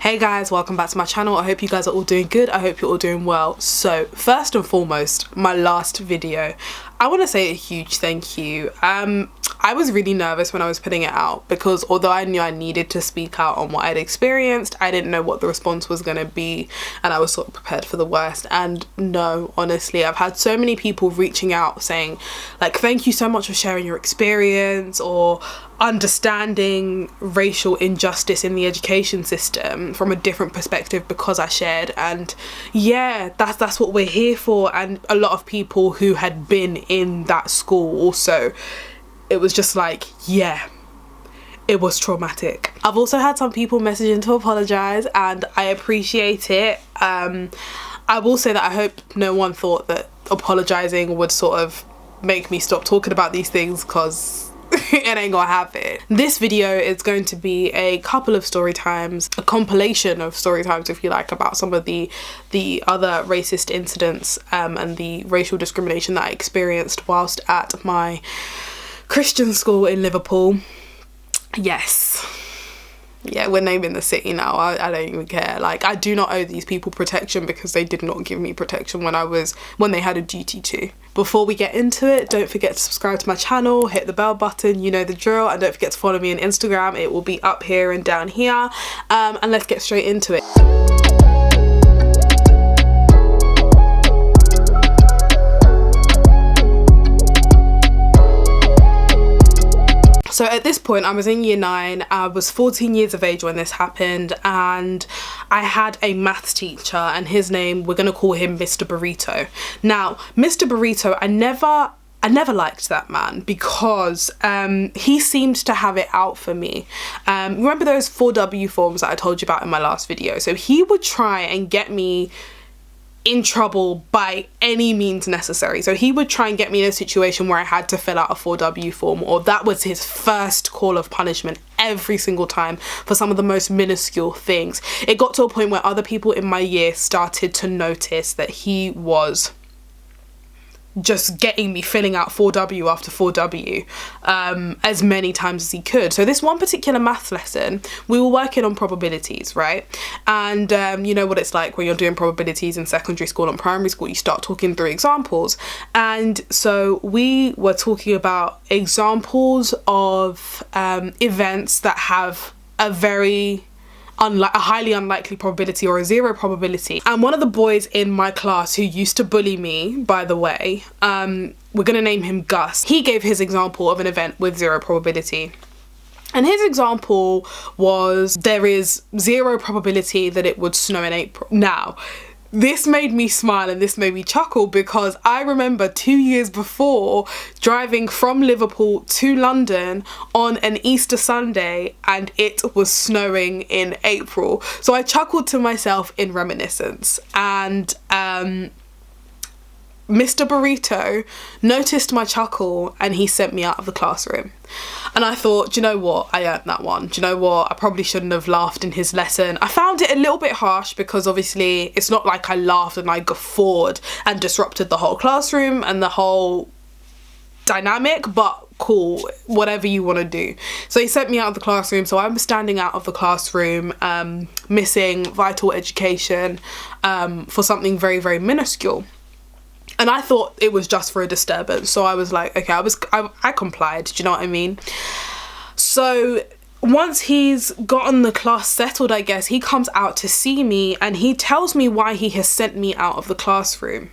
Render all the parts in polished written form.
Hey guys, welcome back to my channel. I hope you guys are all doing good. I hope you're all doing well. So first and foremost, my last video, I want to say a huge thank you. I was really nervous when I was putting it out because although I knew I needed to speak out on what I'd experienced, I didn't know what the response was going to be, and I was sort of prepared for the worst. And no, honestly, I've had so many people reaching out saying like, thank you so much for sharing your experience, or understanding racial injustice in the education system from a different perspective because I shared. And yeah, that's what we're here for. And a lot of people who had been in that school also, it was just like, yeah, it was traumatic. I've also had some people messaging to apologize, and I appreciate it. I will say that I hope no one thought that apologizing would sort of make me stop talking about these things, because it ain't gonna happen. This video is going to be a couple of story times, a compilation of story times if you like, about some of the other racist incidents and the racial discrimination that I experienced whilst at my Christian school in Liverpool. Yes, yeah, we're naming the city now. I don't even care. Like, I do not owe these people protection because they did not give me protection when they had a duty to. Before we get into it, don't forget to subscribe to my channel, hit the bell button, you know the drill, and don't forget to follow me on Instagram. It will be up here and down here. And let's get straight into it. So at this point, I was in year 9, I was 14 years of age when this happened, and I had a maths teacher, and his name, we're gonna call him Mr. Burrito. Now, Mr. Burrito, I never liked that man because he seemed to have it out for me. Remember those 4W forms that I told you about in my last video? So he would try and get me in trouble by any means necessary. So he would try and get me in a situation where I had to fill out a 4W form, or that was his first call of punishment every single time for some of the most minuscule things. It got to a point where other people in my year started to notice that he was just getting me filling out 4W after 4W as many times as he could. So this one particular maths lesson, we were working on probabilities, right? And you know what it's like when you're doing probabilities in secondary school and primary school, you start talking through examples. And so we were talking about examples of events that have a highly unlikely probability or a 0 probability. And one of the boys in my class who used to bully me, by the way, we're gonna name him Gus, he gave his example of an event with 0 probability. And his example was, there is 0 probability that it would snow in April. Now, this made me smile and this made me chuckle because I remember 2 years before driving from Liverpool to London on an Easter Sunday and it was snowing in April. So I chuckled to myself in reminiscence, and Mr. Burrito noticed my chuckle and he sent me out of the classroom. And I thought, do you know what? I earned that one. Do you know what? I probably shouldn't have laughed in his lesson. I found it a little bit harsh because obviously it's not like I laughed and I guffawed and disrupted the whole classroom and the whole dynamic, but cool, whatever you want to do. So he sent me out of the classroom. So I'm standing out of the classroom, missing vital education for something very, very minuscule. And I thought it was just for a disturbance. So I was like, okay, I complied. Do you know what I mean? So once he's gotten the class settled, I guess, he comes out to see me and he tells me why he has sent me out of the classroom.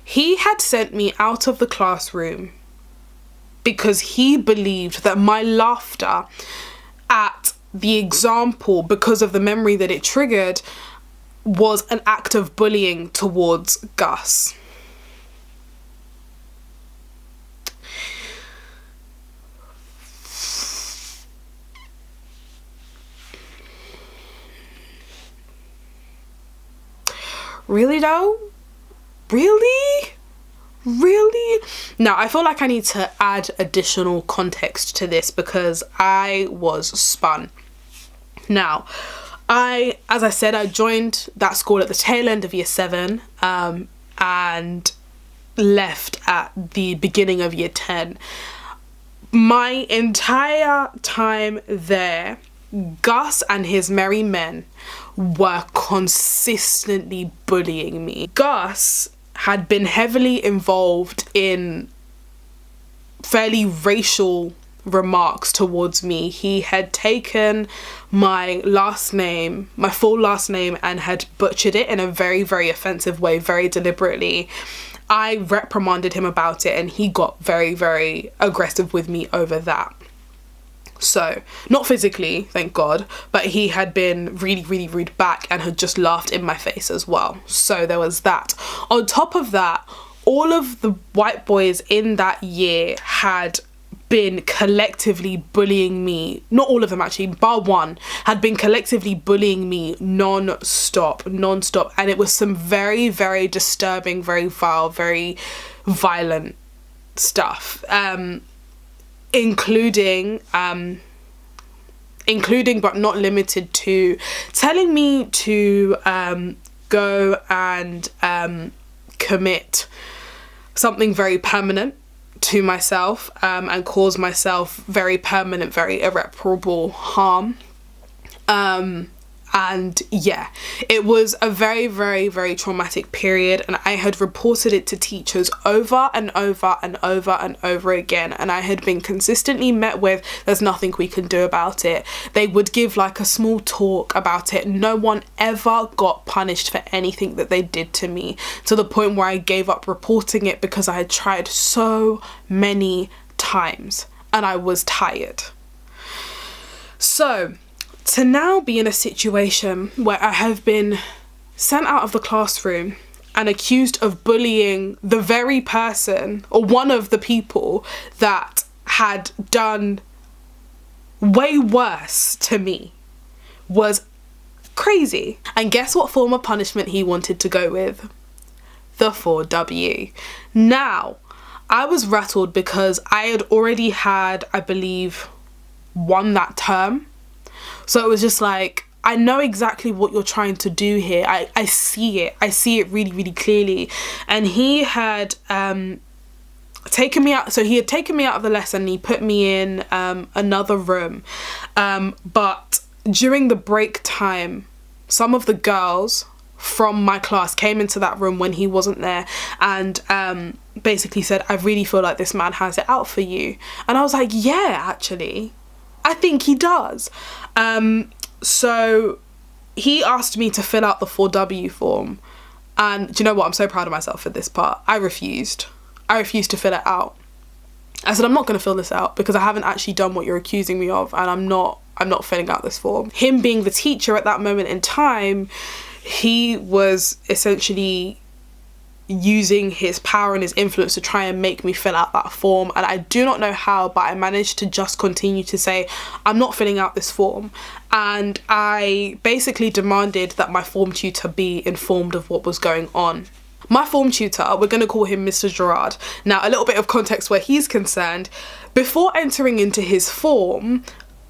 He had sent me out of the classroom because he believed that my laughter at the example, because of the memory that it triggered, was an act of bullying towards Gus. Really though? Really? Really? Now, I feel like I need to add additional context to this because I was spun. Now, as I said, I joined that school at the tail end of year 7 and left at the beginning of year 10. My entire time there, Gus and his merry men were consistently bullying me. Gus had been heavily involved in fairly racial remarks towards me. He had taken my last name, my full last name, and had butchered it in a very, very offensive way, very deliberately. I reprimanded him about it and he got very, very aggressive with me over that. So, not physically, thank God, but he had been really, really rude back and had just laughed in my face as well. So there was that. On top of that, all of the white boys in that year had been collectively bullying me. Not all of them actually, bar one, had been collectively bullying me non-stop. And it was some very, very disturbing, very vile, very violent stuff. Including but not limited to telling me to go and commit something very permanent to myself and cause myself very permanent, very irreparable harm. And yeah, it was a very, very, very traumatic period, and I had reported it to teachers over and over and over and over again, and I had been consistently met with, there's nothing we can do about it. They would give like a small talk about it. No one ever got punished for anything that they did to me, to the point where I gave up reporting it because I had tried so many times and I was tired. So to now be in a situation where I have been sent out of the classroom and accused of bullying the very person, or one of the people, that had done way worse to me, was crazy. And guess what form of punishment he wanted to go with? The 4W. Now, I was rattled because I had already had, I believe, won that term. So it was just like, I know exactly what you're trying to do here. I see it. I see it really, really clearly. And he had taken me out. So he had taken me out of the lesson and he put me in another room. But during the break time, some of the girls from my class came into that room when he wasn't there and basically said, I really feel like this man has it out for you. And I was like, yeah, actually, I think he does. So he asked me to fill out the 4W form, and do you know what? I'm so proud of myself for this part. I refused to fill it out. I said, I'm not going to fill this out because I haven't actually done what you're accusing me of, and I'm not filling out this form. Him being the teacher at that moment in time, he was essentially using his power and his influence to try and make me fill out that form, and I do not know how, but I managed to just continue to say, I'm not filling out this form. And I basically demanded that my form tutor be informed of what was going on. My form tutor, we're going to call him Mr. Gerard. Now, a little bit of context where he's concerned. Before entering into his form,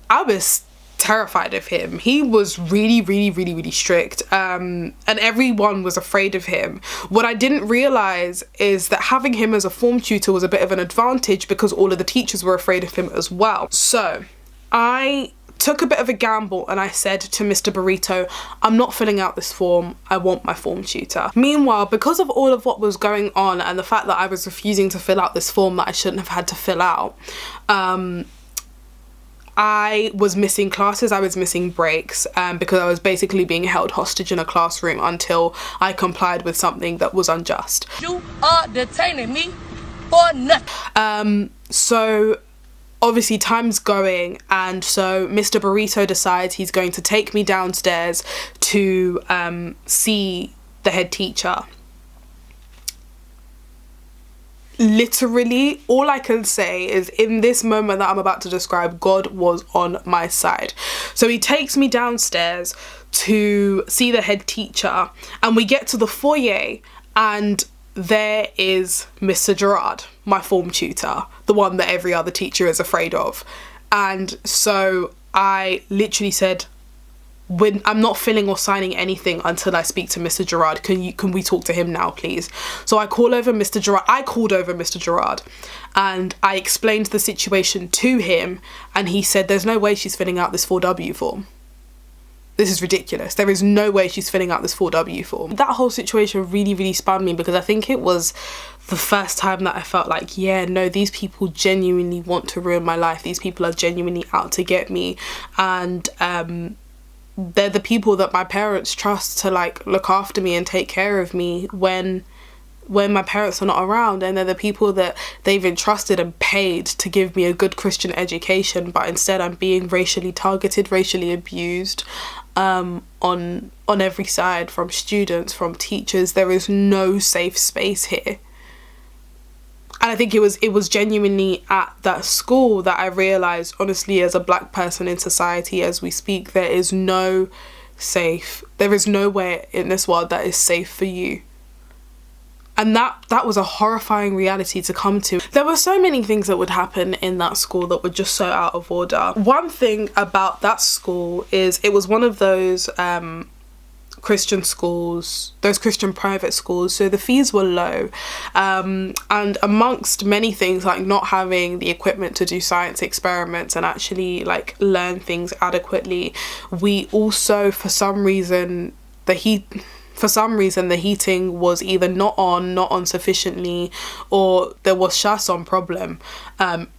I was terrified of him. He was really, really, really, really strict, and everyone was afraid of him. What I didn't realize is that having him as a form tutor was a bit of an advantage because all of the teachers were afraid of him as well. So I took a bit of a gamble and I said to Mr. Burrito, I'm not filling out this form, I want my form tutor. Meanwhile, because of all of what was going on and the fact that I was refusing to fill out this form that I shouldn't have had to fill out, I was missing classes, I was missing breaks, because I was basically being held hostage in a classroom until I complied with something that was unjust. You are detaining me for nothing. So obviously time's going, and so Mr. Burrito decides he's going to take me downstairs to see the head teacher. Literally, all I can say is in this moment that I'm about to describe, God was on my side. So he takes me downstairs to see the head teacher, and we get to the foyer, and there is Mr. Gerard, my form tutor, the one that every other teacher is afraid of. And so I literally said, when I'm not filling or signing anything until I speak to Mr. Gerard. Can we talk to him now, please? So I called over Mr. Gerard and I explained the situation to him, and he said there's no way she's filling out this 4W form. This is ridiculous. There is no way she's filling out this 4W form. That whole situation really, really spun me, because I think it was the first time that I felt like, yeah, no, these people genuinely want to ruin my life. These people are genuinely out to get me. And they're the people that my parents trust to like look after me and take care of me when my parents are not around, and they're the people that they've entrusted and paid to give me a good Christian education, but instead I'm being racially targeted, racially abused on every side, from students, from teachers. There is no safe space here. And I think it was genuinely at that school that I realised, honestly, as a black person in society as we speak, there is nowhere in this world that is safe for you. And that was a horrifying reality to come to. There were so many things that would happen in that school that were just so out of order. One thing about that school is it was one of those Christian schools, those Christian private schools, so the fees were low, and amongst many things, like not having the equipment to do science experiments and actually like learn things adequately, we also, for some reason the heating was either not on sufficiently, or there was chasson problem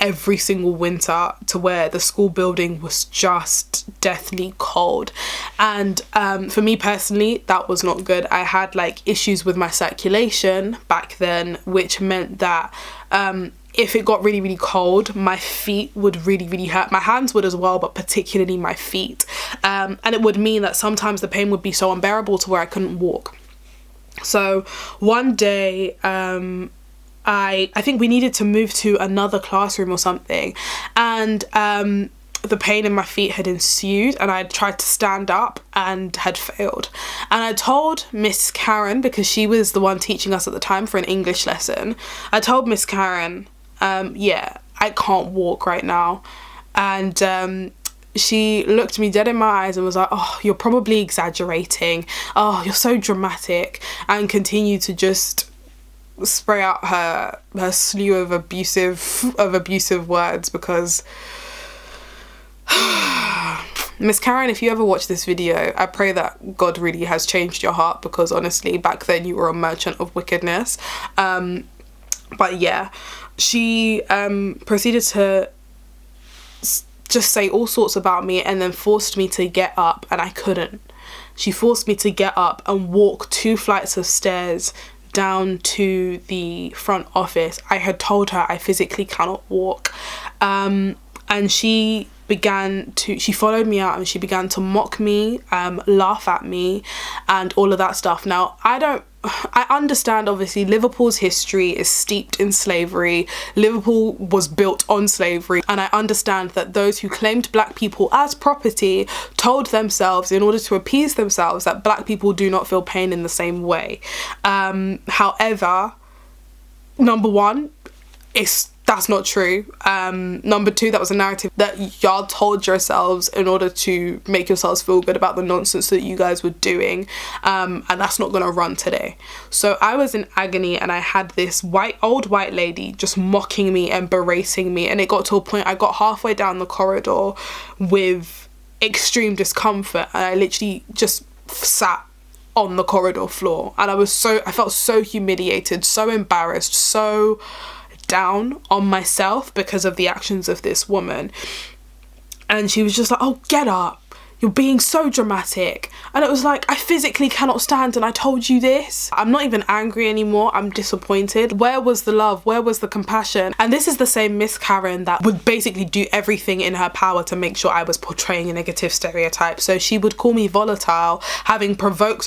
every single winter, to where the school building was just deathly cold. And for me personally, that was not good. I had like issues with my circulation back then, which meant that if it got really, really cold, my feet would really, really hurt. My hands would as well, but particularly my feet. And it would mean that sometimes the pain would be so unbearable to where I couldn't walk. So one day, I think we needed to move to another classroom or something. And the pain in my feet had ensued, and I tried to stand up and had failed. And I told Miss Karen, because she was the one teaching us at the time for an English lesson, I told Miss Karen, yeah, I can't walk right now. And she looked me dead in my eyes and was like, oh, you're probably exaggerating. Oh, you're so dramatic. And continued to just spray out her slew of abusive words, because Miss Karen, if you ever watch this video, I pray that God really has changed your heart, because honestly, back then you were a merchant of wickedness. But yeah, she proceeded to just say all sorts about me, and then forced me to get up, and I couldn't. She forced me to get up and walk 2 flights of stairs down to the front office. I had told her I physically cannot walk. And she followed me out, and she began to mock me, laugh at me, and all of that stuff. Now, I understand, obviously, Liverpool's history is steeped in slavery. Liverpool was built on slavery, and I understand that those who claimed black people as property told themselves, in order to appease themselves, that black people do not feel pain in the same way. However, number one, that's not true. Number two, that was a narrative that y'all told yourselves in order to make yourselves feel good about the nonsense that you guys were doing, and that's not gonna run today. So I was in agony, and I had this old white lady just mocking me and berating me, and it got to a point I got halfway down the corridor with extreme discomfort, and I literally just sat on the corridor floor, and I felt so humiliated, so embarrassed, so down on myself because of the actions of this woman. And she was just like, oh, get up, you're being so dramatic. And it was like, I physically cannot stand, and I told you this. I'm not even angry anymore, I'm disappointed. Where was the love? Where was the compassion? And this is the same Miss Karen that would basically do everything in her power to make sure I was portraying a negative stereotype. So she would call me volatile, having provoked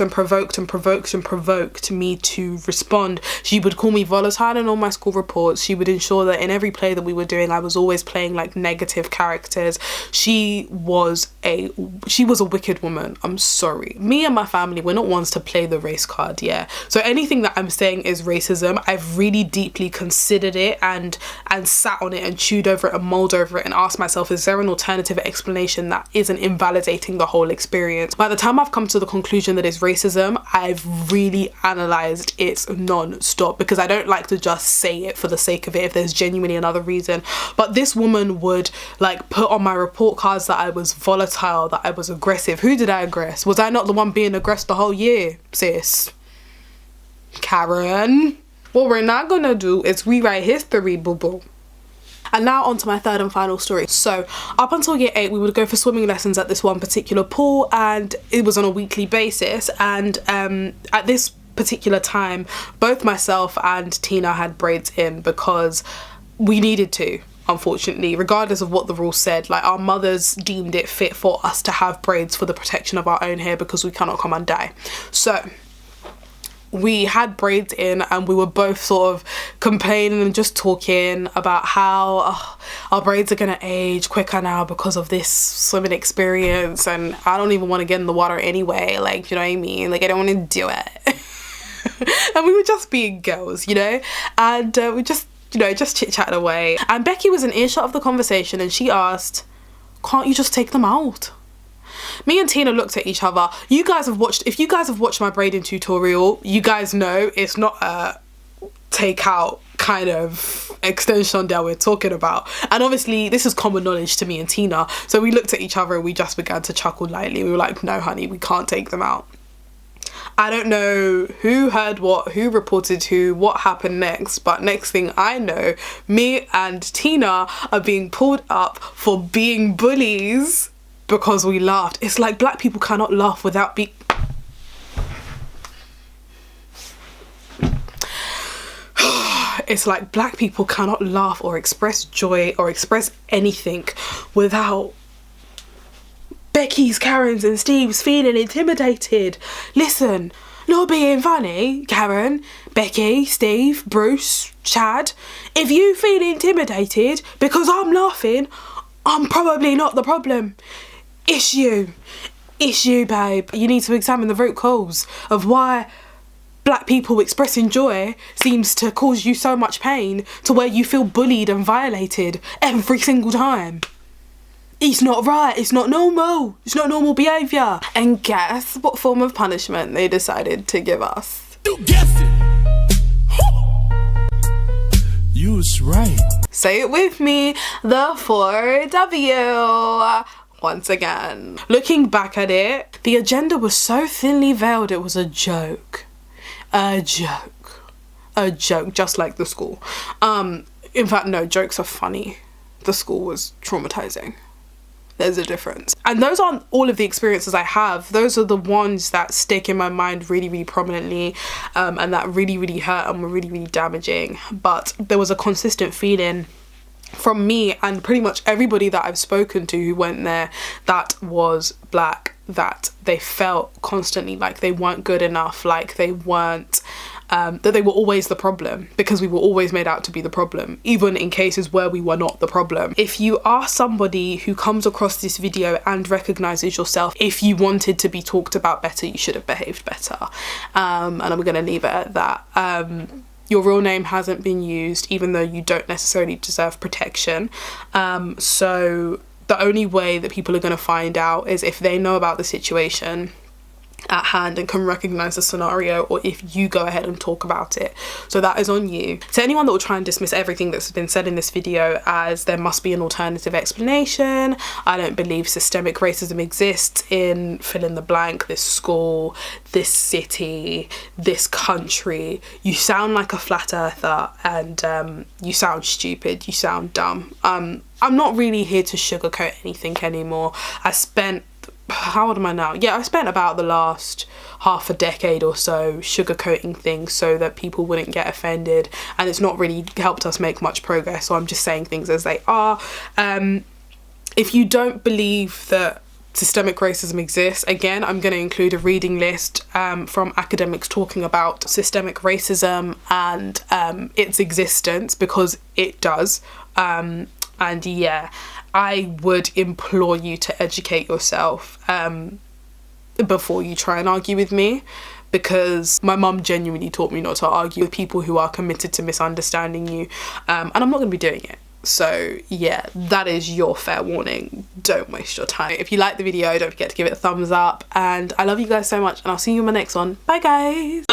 me to respond. She would call me volatile in all my school reports. She would ensure that in every play that we were doing, I was always playing like negative characters. She was a she was a wicked woman. I'm sorry. Me and my family, we're not ones to play the race card, yeah? So anything that I'm saying is racism. I've really deeply considered it and sat on it and chewed over it and mulled over it and asked myself, is there an alternative explanation that isn't invalidating the whole experience? By the time I've come to the conclusion that it's racism, I've really analysed it non-stop, because I don't like to just say it for the sake of it if there's genuinely another reason. But this woman would like put on my report cards that I was volatile, that I was aggressive. Who did I aggress? Was I not the one being aggressed the whole year, sis? Karen. What we're not gonna do is rewrite history, boo-boo. And now on to my third and final story. So up until year 8, we would go for swimming lessons at this one particular pool, and it was on a weekly basis. And at this particular time, both myself and Tina had braids in because we needed to. Unfortunately, regardless of what the rules said, like our mothers deemed it fit for us to have braids for the protection of our own hair because we cannot come and die. So we had braids in, and we were both sort of complaining and just talking about how our braids are gonna age quicker now because of this swimming experience, and I don't even want to get in the water anyway, like, you know what I mean, like I don't want to do it. And we were just being girls, you know, and we just, you know, just chit-chatting away. And Becky was in earshot of the conversation, and she asked, can't you just take them out? Me and Tina looked at each other. If you guys have watched my braiding tutorial, you guys know it's not a take out kind of extension that we're talking about. And obviously this is common knowledge to me and Tina. So we looked at each other and we just began to chuckle lightly. We were like, no honey, we can't take them out. I don't know who heard what, who reported who, what happened next, but next thing I know, me and Tina are being pulled up for being bullies because we laughed. It's like black people cannot laugh without being... It's like black people cannot laugh or express joy or express anything without Becky's, Karen's and Steve's feeling intimidated. Listen, not being funny, Karen, Becky, Steve, Bruce, Chad, if you feel intimidated because I'm laughing, I'm probably not the problem. It's you, babe. You need to examine the root cause of why black people expressing joy seems to cause you so much pain to where you feel bullied and violated every single time. It's not right, it's not normal, it's not normal behaviour. And guess what form of punishment they decided to give us? You guessed it! You was right. Say it with me, the 4W. Once again. Looking back at it, the agenda was so thinly veiled it was a joke. A joke, just like the school. In fact, no, jokes are funny. The school was traumatizing. There's a difference. And those aren't all of the experiences I have. Those are the ones that stick in my mind really, really prominently, and that really, really hurt and were really, really damaging. But there was a consistent feeling from me and pretty much everybody that I've spoken to who went there that was black, that they felt constantly like they weren't good enough, like they weren't, that they were always the problem, because we were always made out to be the problem, even in cases where we were not the problem. If you are somebody who comes across this video and recognises yourself, if you wanted to be talked about better, you should have behaved better. And I'm gonna leave it at that. Your real name hasn't been used, even though you don't necessarily deserve protection. So the only way that people are going to find out is if they know about the situation at hand and can recognize the scenario, or if you go ahead and talk about it. So that is on you. To anyone that will try and dismiss everything that's been said in this video as there must be an alternative explanation, I don't believe systemic racism exists in fill in the blank, this school, this city, this country. You sound like a flat earther, and you sound stupid, you sound dumb. I'm not really here to sugarcoat anything anymore. How old am I now? Yeah, I spent about the last half a decade or so sugarcoating things so that people wouldn't get offended, and it's not really helped us make much progress, so I'm just saying things as they are. If you don't believe that systemic racism exists, again, I'm going to include a reading list from academics talking about systemic racism and its existence, because it does. And yeah, I would implore you to educate yourself before you try and argue with me, because my mum genuinely taught me not to argue with people who are committed to misunderstanding you, and I'm not going to be doing it. So yeah, that is your fair warning. Don't waste your time. If you like the video, don't forget to give it a thumbs up, and I love you guys so much, and I'll see you in my next one. Bye guys.